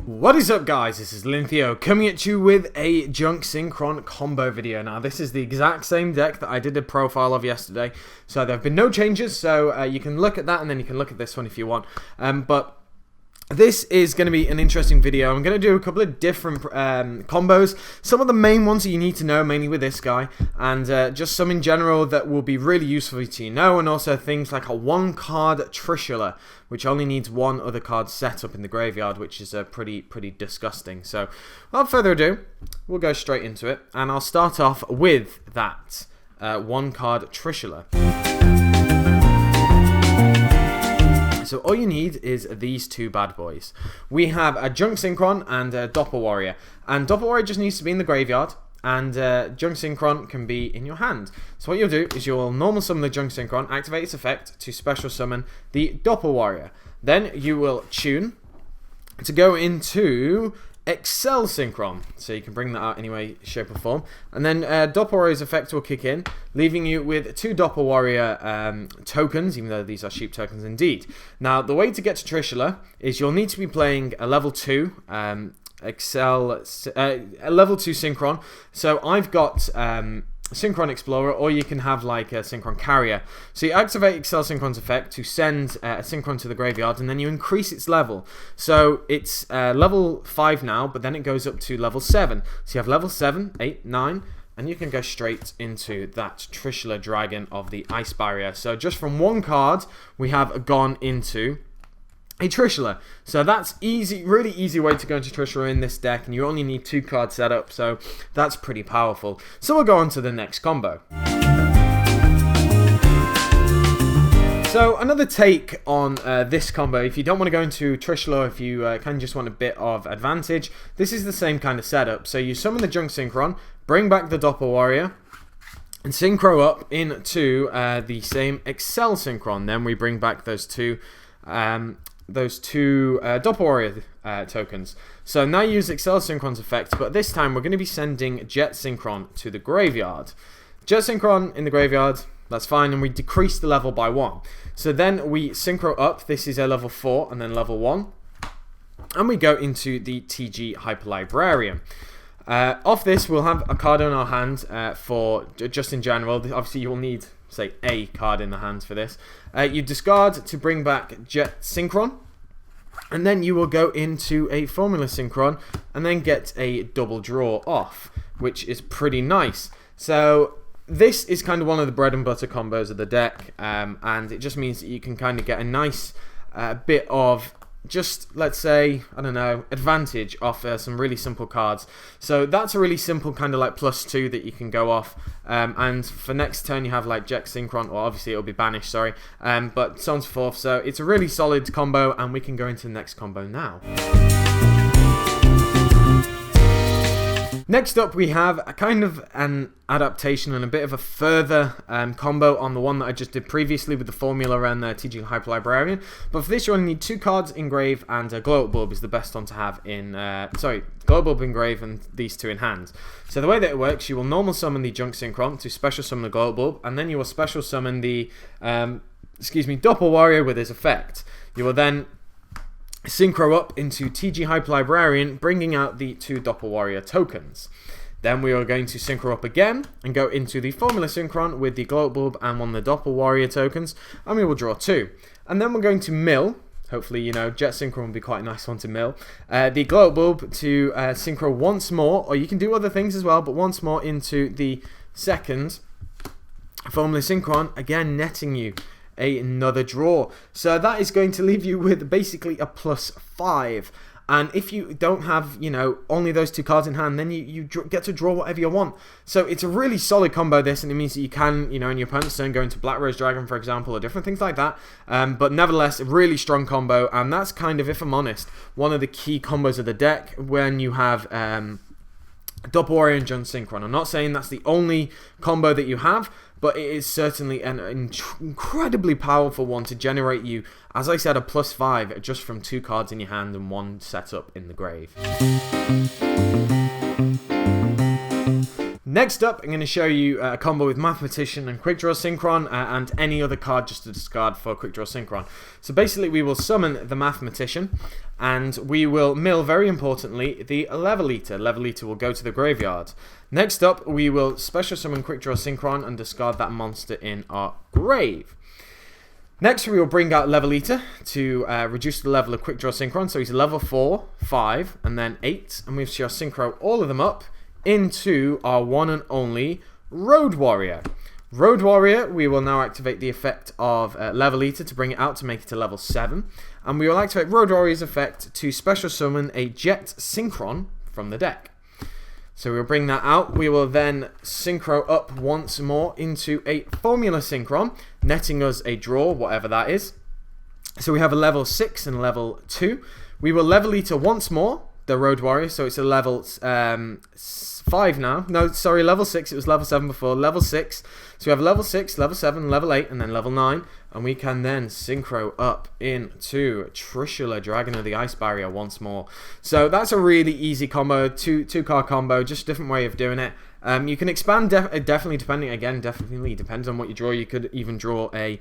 What is up, guys? This is Lintheo coming at you with a Junk Synchron combo video. Now this is the exact same deck that I did a profile of yesterday, so there have been no changes, so you can look at that and then you can look at this one if you want. But this is going to be an interesting video. I'm going to do a couple of different combos, some of the main ones that you need to know, mainly with this guy, and just some in general that will be really useful to you know, and also things like a one-card TRISHULA, which only needs one other card set up in the graveyard, which is pretty disgusting. So, without further ado, we'll go straight into it, and I'll start off with that one-card TRISHULA. So all you need is these two bad boys. We have a Junk Synchron and a Doppel Warrior. And Doppel Warrior just needs to be in the graveyard, and Junk Synchron can be in your hand. So what you'll do is you'll normal summon the Junk Synchron, activate its effect to special summon the Doppel Warrior. Then you will tune to go into Excel Synchron, so you can bring that out any way, shape or form, and then Doppel Warrior's effect will kick in, leaving you with two Doppel Warrior tokens, even though these are sheep tokens indeed. Now the way to get to TRISHULA is you'll need to be playing a level 2 a level 2 Synchron. So I've got Synchron Explorer, or you can have like a Synchron Carrier. So you activate Excel Synchron's effect to send a Synchron to the graveyard, and then you increase its level. So it's level 5 now, but then it goes up to level 7. So you have level 7, 8, 9, and you can go straight into that TRISHULA Dragon of the Ice Barrier. So just from one card, we have gone into a TRISHULA. So that's easy, really easy way to go into TRISHULA in this deck, and you only need 2 cards set up, so that's pretty powerful. So we'll go on to the next combo. So another take on this combo, if you don't want to go into TRISHULA, if you kind of just want a bit of advantage, this is the same kind of setup. So you summon the Junk Synchron, bring back the Doppel Warrior, and synchro up into the same Excel Synchron. Then we bring back those two Doppel Warrior tokens. So now use Excel Synchron's effect, but this time we're going to be sending Jet Synchron to the graveyard. Jet Synchron in the graveyard, that's fine, and we decrease the level by 1. So then we synchro up, this is a level 4 and then level 1, and we go into the TG Hyper Librarian. Off this, we'll have a card in our hand for just in general. Obviously, you will need, say, a card in the hand for this. You discard to bring back Jet Synchron, and then you will go into a Formula Synchron and then get a double draw off, which is pretty nice. So this is kind of one of the bread and butter combos of the deck, and it just means that you can kind of get a nice bit of, just, let's say, I don't know, advantage off some really simple cards. So that's a really simple kind of like +2 that you can go off. And for next turn you have like Jet Synchron, or obviously it'll be banished, sorry. But so on and so forth. So it's a really solid combo, and we can go into the next combo now. Next up, we have a kind of an adaptation and a bit of a further combo on the one that I just did previously with the formula and the TG Hyper Librarian. But for this, you only need 2 cards in grave, and a Glow Up Bulb is the best one to have in. Glow Up Bulb in grave and these 2 in hand. So the way that it works, you will normal summon the Junk Synchron to special summon the Glow Up Bulb, and then you will special summon the Doppel Warrior with his effect. You will then synchro up into TG Hyper Librarian, bringing out the 2 Doppel Warrior tokens. Then we are going to synchro up again and go into the Formula Synchron with the Glow Up Bulb and one of the Doppel Warrior tokens, and we will draw 2. And then we're going to mill. Hopefully, you know, Jet Synchron will be quite a nice one to mill. The Glow Up Bulb to synchro once more, or you can do other things as well, but once more into the second Formula Synchron, again netting you another draw. So that is going to leave you with basically a +5. And if you don't have, you know, only those 2 cards in hand, then you get to draw whatever you want. So it's a really solid combo, this, and it means that you can, you know, in your opponent's turn, go into Black Rose Dragon, for example, or different things like that. But nevertheless, a really strong combo, and that's kind of, if I'm honest, one of the key combos of the deck when you have Doppel Warrior and Junk Synchron. I'm not saying that's the only combo that you have, but it is certainly an incredibly powerful one to generate you, as I said, a +5 just from 2 cards in your hand and 1 set up in the grave. Next up, I'm going to show you a combo with Mathematician and Quickdraw Synchron and any other card just to discard for Quickdraw Synchron. So basically we will summon the Mathematician and we will mill, very importantly, the Level Eater. Level Eater will go to the graveyard. Next up, we will special summon Quickdraw Synchron and discard that monster in our grave. Next, we will bring out Level Eater to reduce the level of Quickdraw Synchron. So he's level 4, 5, and then 8. And we shall synchro all of them up into our one and only Road Warrior. Road Warrior, we will now activate the effect of Level Eater to bring it out to make it to level 7. And we will activate Road Warrior's effect to special summon a Jet Synchron from the deck. So we'll bring that out. We will then synchro up once more into a Formula Synchron, netting us a draw, whatever that is. So we have a level 6 and level 2. We will Level Eater once more, the Road Warrior, so it's a level 5 now. No, sorry, level 6. It was level 7 before. Level 6. So we have level 6, level 7, level 8, and then level 9. And we can then synchro up into TRISHULA, Dragon of the Ice Barrier, once more. So that's a really easy combo, two-card combo, just a different way of doing it. You can expand, definitely depends on what you draw. You could even draw a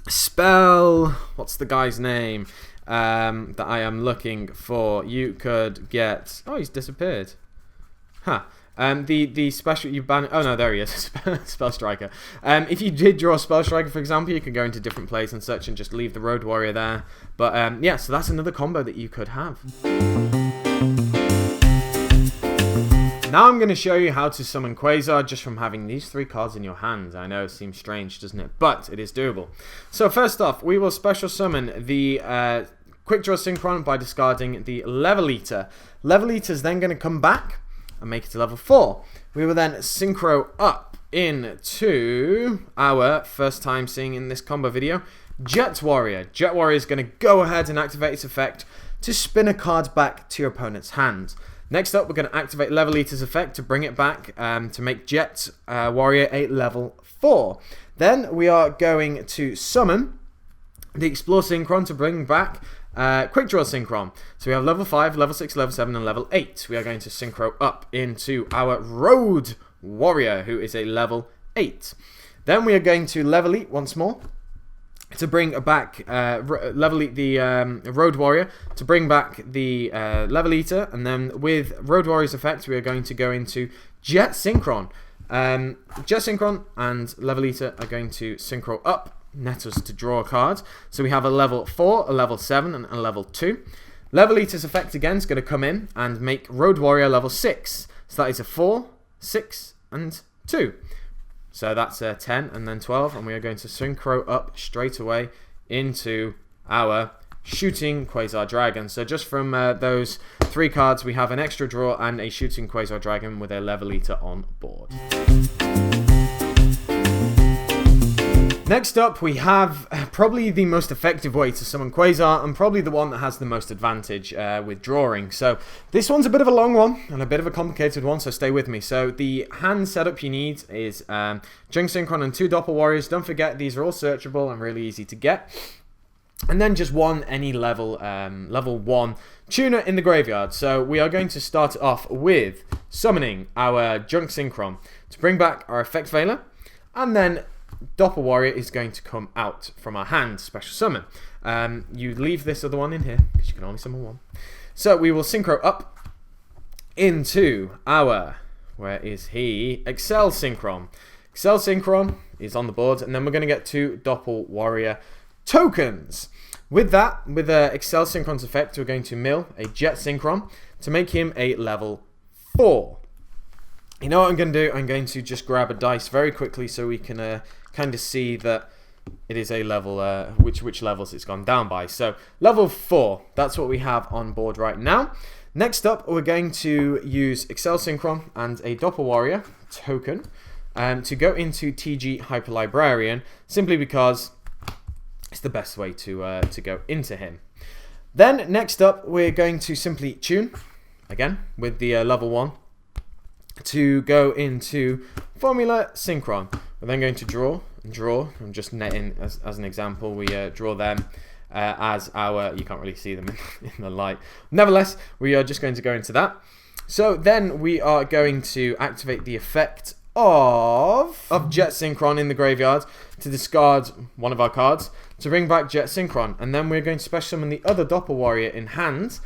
spell. What's the guy's name that I am looking for? You could get... Oh, he's disappeared. Huh. The special you ban. Oh no, there he is. Spell Striker. If you did draw Spell Striker, for example, you could go into different plays and such, and just leave the Road Warrior there. But yeah, so that's another combo that you could have. Now I'm going to show you how to summon QUASAR just from having these 3 cards in your hand. I know it seems strange, doesn't it? But it is doable. So first off, we will special summon the Quickdraw Synchron by discarding the Level Eater. Level Eater is then going to come back and make it to level 4. We will then synchro up into our first time seeing in this combo video, Jet Warrior. Jet Warrior is going to go ahead and activate its effect to spin a card back to your opponent's hand. Next up, we're going to activate Level Eater's effect to bring it back to make Jet Warrior a level 4. Then we are going to summon the Explore Synchron to bring back Quickdraw Synchron. So we have level 5, level 6, level 7, and level 8. We are going to synchro up into our Road Warrior, who is a level 8. Then we are going to Level Eat once more to bring back Level Eat the Road Warrior to bring back the Level Eater, and then with Road Warrior's effect, we are going to go into Jet Synchron. Jet Synchron and Level Eater are going to synchro up, net us to draw a card. So we have a level 4, a level 7, and a level 2. Level Eater's effect again is going to come in and make Road Warrior level 6. So that is a 4, 6, and 2. So that's 10 and then 12, and we are going to synchro up straight away into our Shooting QUASAR Dragon. So just from those 3 cards, we have an extra draw and a Shooting QUASAR Dragon with a Level Eater on board. Next up, we have probably the most effective way to summon QUASAR, and probably the one that has the most advantage with drawing. So this one's a bit of a long one and a bit of a complicated one, so stay with me. So the hand setup you need is Junk Synchron and 2 Doppel Warriors. Don't forget, these are all searchable and really easy to get. And then just one any level 1 tuner in the graveyard. So we are going to start off with summoning our Junk Synchron to bring back our Effect Veiler, and then Doppel Warrior is going to come out from our hand, special summon. You leave this other one in here, because you can only summon one. So we will synchro up into our, where is he? Excel Synchron. Excel Synchron is on the board, and then we're going to get 2 Doppel Warrior tokens. With that, with Excel Synchron's effect, we're going to mill a Jet Synchron to make him a level 4. You know what I'm going to do? I'm going to just grab a dice very quickly so we can kind of see that it is a level, which levels it's gone down by. So level 4, that's what we have on board right now. Next up, we're going to use Excel Synchron and a Doppel Warrior token to go into TG Hyper Librarian, simply because it's the best way to go into him. Then next up, we're going to simply tune again with the level 1 to go into Formula Synchron. We're then going to draw. I'm just netting as an example. We draw them as our, you can't really see them in the light. Nevertheless, we are just going to go into that. So then we are going to activate the effect of Jet Synchron in the graveyard to discard one of our cards to bring back Jet Synchron, and then we're going to special summon the other Doppel Warrior in hand,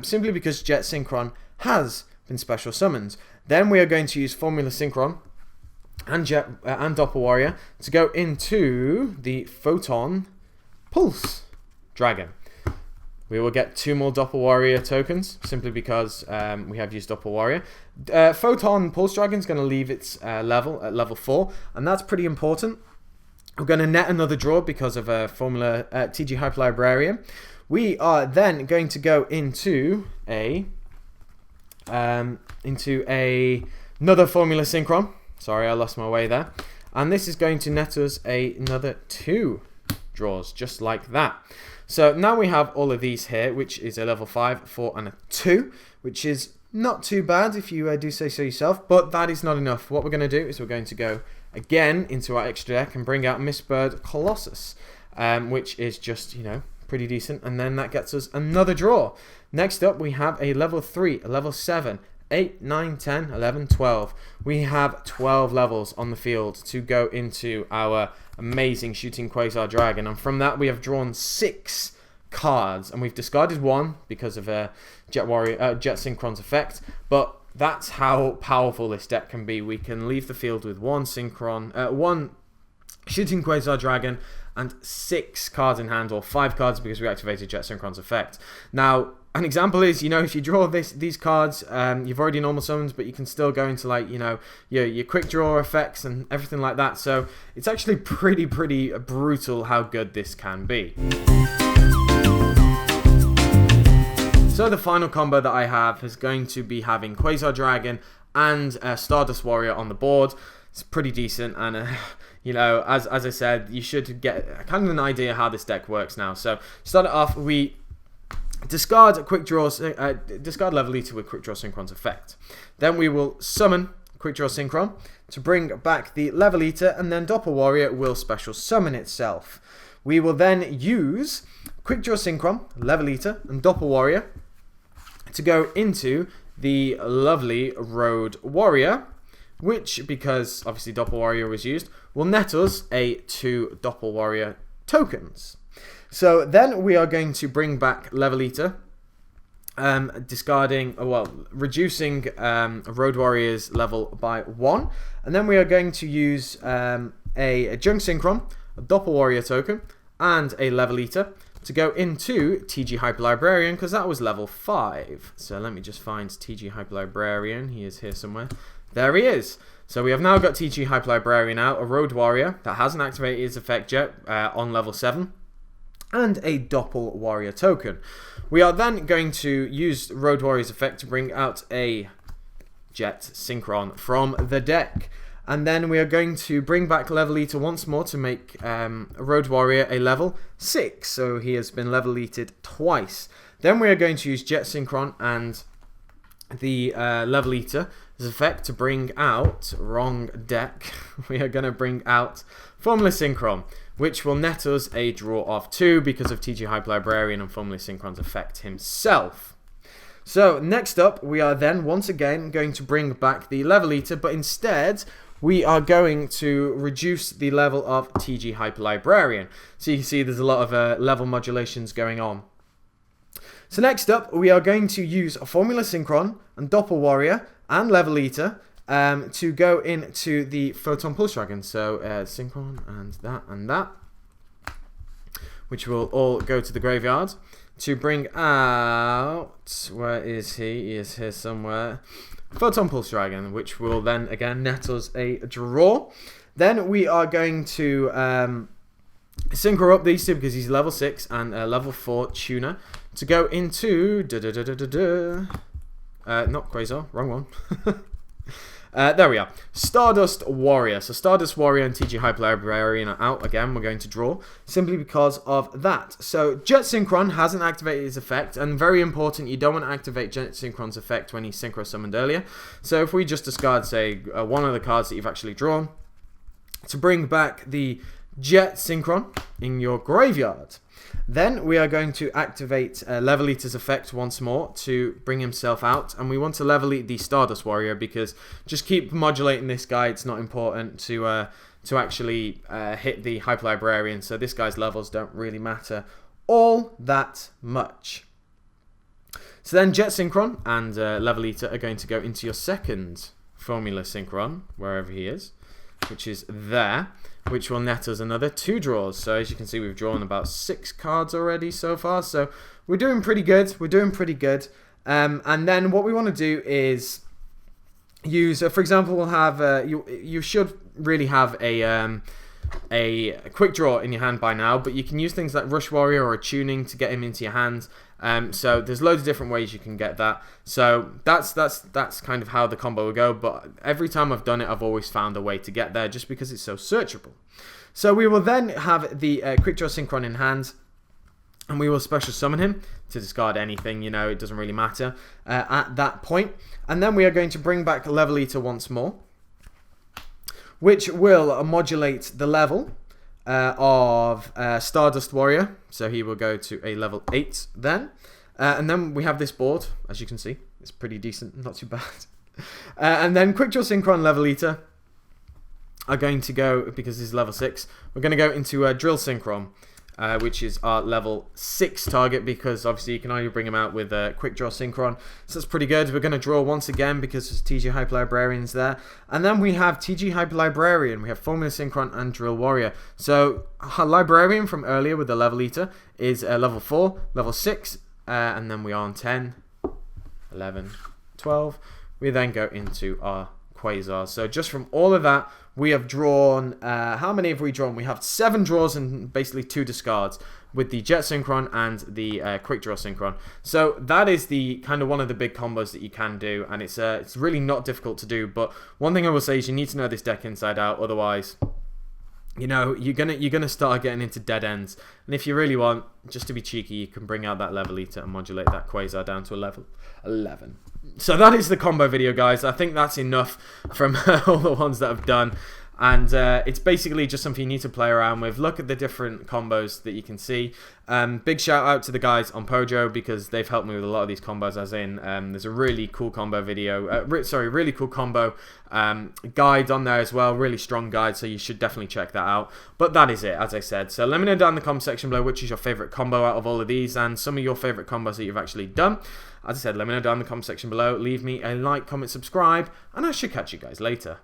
simply because Jet Synchron has been special summoned. Then we are going to use Formula Synchron and Doppel Warrior to go into the Photon Pulse Dragon. We will get 2 more Doppel Warrior tokens, simply because we have used Doppel Warrior. Photon Pulse Dragon is going to leave its level at level 4, and that's pretty important. We're going to net another draw because of a Formula TG Hyper Librarian. We are then going to go into another Formula Synchron. Sorry, I lost my way there. And this is going to net us another 2 draws, just like that. So now we have all of these here, which is a level 5, 4, and a 2, which is not too bad if you do say so yourself, but that is not enough. What we're going to do is we're going to go again into our extra deck and bring out Miss Bird Colossus, which is just, pretty decent, and then that gets us another draw. Next up, we have a level 3, a level 7, 8, 9, 10, 11, 12. We have 12 levels on the field to go into our amazing Shooting Quasar Dragon, and from that we have drawn 6 cards, and we've discarded 1 because of Jet Synchron's effect, but that's how powerful this deck can be. We can leave the field with 1 one Shooting Quasar Dragon and 6 cards in hand, or 5 cards because we activated Jet Synchron's effect. Now, an example is, if you draw these cards, you've already normal summoned, but you can still go into your quick draw effects and everything like that. So it's actually pretty brutal how good this can be. So the final combo that I have is going to be having Quasar Dragon and Stardust Warrior on the board. It's pretty decent, and as I said, you should get kind of an idea how this deck works now. So start it off, we discard discard Level Eater with Quickdraw Synchron's effect. Then we will summon Quickdraw Synchron to bring back the Level Eater, and then Doppel Warrior will special summon itself. We will then use Quickdraw Synchron, Level Eater, and Doppel Warrior to go into the lovely Road Warrior, which, because obviously Doppel Warrior was used, will net us 2 Doppel Warrior tokens. So then we are going to bring back Level Eater, reducing Road Warrior's level by 1, and then we are going to use a Junk Synchron, a Doppel Warrior token, and a Level Eater to go into TG Hyper Librarian, because that was level 5. So let me just find TG Hyper Librarian. He is here somewhere. There he is. So we have now got TG Hyper Librarian out, a Road Warrior that hasn't activated his effect yet on level 7, and a Doppel Warrior token. We are then going to use Road Warrior's effect to bring out a Jet Synchron from the deck. And then we are going to bring back Level Eater once more to make Road Warrior a level 6. So he has been Level Eated twice. Then we are going to use Jet Synchron and the Level Eater as effect to bring out, wrong deck, we are going to bring out Formula Synchron, which will net us a draw of 2 because of TG Hyper Librarian and Formula Synchron's effect himself. So next up, we are then once again going to bring back the Level Eater, but instead we are going to reduce the level of TG Hyper Librarian. So you can see there's a lot of level modulations going on. So next up, we are going to use Formula Synchron and Doppel Warrior and Level Eater to go into the Photon Pulse Dragon. So Synchron and that, which will all go to the graveyard to bring out, where is he? He is here somewhere. Photon Pulse Dragon, which will then again net us a draw. Then we are going to synchro up these two because he's level 6 and level 4 tuner to go into not Quasar, wrong one. There we are. Stardust Warrior. So Stardust Warrior and TG Hyper Librarian are out again. We're going to draw simply because of that. So Jet Synchron hasn't activated his effect, and very important, you don't want to activate Jet Synchron's effect when he's synchro summoned earlier. So if we just discard, say, one of the cards that you've actually drawn to bring back the Jet Synchron, in your graveyard. Then we are going to activate Level Eater's effect once more to bring himself out, and we want to level eat the Stardust Warrior because just keep modulating this guy. It's not important to actually hit the Hyper Librarian, so this guy's levels don't really matter all that much. So then Jet Synchron and Level Eater are going to go into your second Formula Synchron, wherever he is, which is there, which will net us another 2 draws. So as you can see, we've drawn about 6 cards already so far, so we're doing pretty good. And then what we want to do is use, for example, we'll have you should really have a Quickdraw in your hand by now, but you can use things like Rush Warrior or a Tuning to get him into your hand. So there's loads of different ways you can get that. So that's kind of how the combo will go, but every time I've done it, I've always found a way to get there just because it's so searchable. So we will then have the Quickdraw Synchron in hand, and we will special summon him to discard anything, you know, it doesn't really matter at that point. And then we are going to bring back Level Eater once more, which will modulate the level of Stardust Warrior. So he will go to a level 8 then. And then we have this board, as you can see. It's pretty decent, not too bad. And then Quickdraw Synchron, Level Eater are going to go, because this is level 6, we're going to go into Drill Synchron, which is our level 6 target, because obviously you can only bring him out with Quickdraw Synchron. So that's pretty good. We're going to draw once again because there's TG Hyper Librarians there. And then we have TG Hyper Librarian, we have Formula Synchron and Drill Warrior. So our Librarian from earlier with the Level Eater is level 4, level 6, and then we are on 10, 11, 12. We then go into our QUASAR. So just from all of that, we have drawn, how many have we drawn? We have 7 draws and basically 2 discards with the Jet Synchron and the Quickdraw Synchron. So that is the kind of one of the big combos that you can do, and it's really not difficult to do. But one thing I will say is you need to know this deck inside out, otherwise, you know, you're gonna start getting into dead ends. And if you really want, just to be cheeky, you can bring out that Level Eater and modulate that QUASAR down to a level 11. So that is the combo video, guys. I think that's enough from all the ones that I've done. And it's basically just something you need to play around with. Look at the different combos that you can see. Big shout out to the guys on Pojo because they've helped me with a lot of these combos. As in, there's a really cool combo video. Really cool combo guide on there as well. Really strong guide, so you should definitely check that out. But that is it, as I said. So let me know down in the comment section below which is your favorite combo out of all of these and some of your favorite combos that you've actually done. As I said, let me know down in the comment section below. Leave me a like, comment, subscribe, and I should catch you guys later.